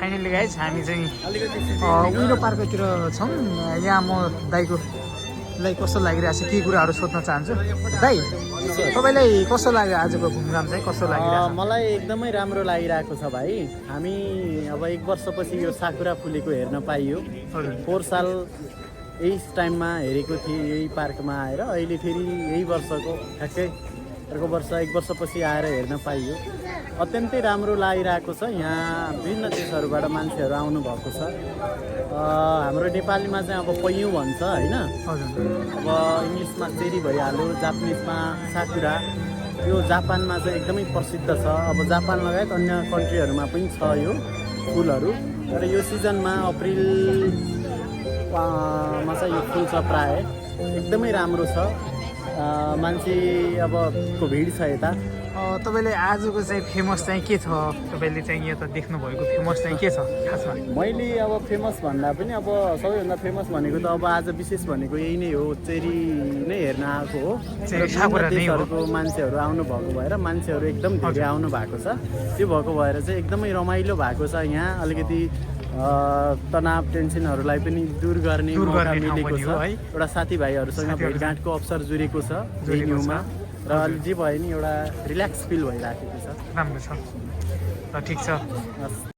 Finally guys हामी चाहिँ विनो पार्कतिर छौँ। यहाँ म दाइलाई कस्तो लागिरहेको छ केही कुराहरू सोध्न चाहन्छु। दाइ तपाईँलाई कस्तो लाग्यो आजको घुमघाम चाहिँ कस्तो लागिरहेको छ? मलाई एकदमै राम्रो लागिरहेको छ भाइ। हामी अब 1 वर्षपछि यो साकुरा फुलेको हेर्न पाइयो। 4 साल यही टाइममा हेरेको थिएँ यही पार्कमा आएर, अहिले फेरि यही वर्षको ठ्याक्कै अर्को वर्ष 1 वर्षपछि आएर हेर्न पाइयो। अत्यन्तै राम्रो लागिरहेको छ। यहाँ विभिन्न देशहरूबाट मान्छेहरू आउनुभएको छ। हाम्रो नेपालीमा चाहिँ अब पैयुँ भन्छ होइन, अब इङ्ग्लिसमा चेरी भइहाल्यो, जापानिजमा साकुरा। यो जापानमा चाहिँ एकदमै प्रसिद्ध छ। अब जापान लगायत अन्य कन्ट्रीहरूमा पनि छ यो फुलहरू। तर यो सिजनमा अप्रिलमा चाहिँ यो फुल छ प्राय। एकदमै राम्रो छ। मान्छे अब को भिड छ यता। तपाईँले आजको चाहिँ फेमस चाहिँ के छ? तपाईँले चाहिँ यहाँ त देख्नुभएको फेमस चाहिँ के छ खासमा? मैले अब फेमस भन्दा पनि अब सबैभन्दा फेमस भनेको त अब आज विशेष भनेको यही नै हो, चेरी नै हेर्न आएको हो। देशहरूको मान्छेहरू आउनुभएको भएर मान्छेहरू एकदम धेरै आउनु भएको छ। त्यो भएको भएर चाहिँ एकदमै रमाइलो भएको छ। यहाँ अलिकति तनाव टेन्सनहरूलाई पनि दूर गर्ने मौका मिलेको छ। एउटा साथीभाइहरूसँग भेटघाटको अवसर जुरेको छ भेन्यूमा र जे भयो नि एउटा रिल्याक्स फिल भइराखेको छ। राम्रो छ। ल ठिक छ।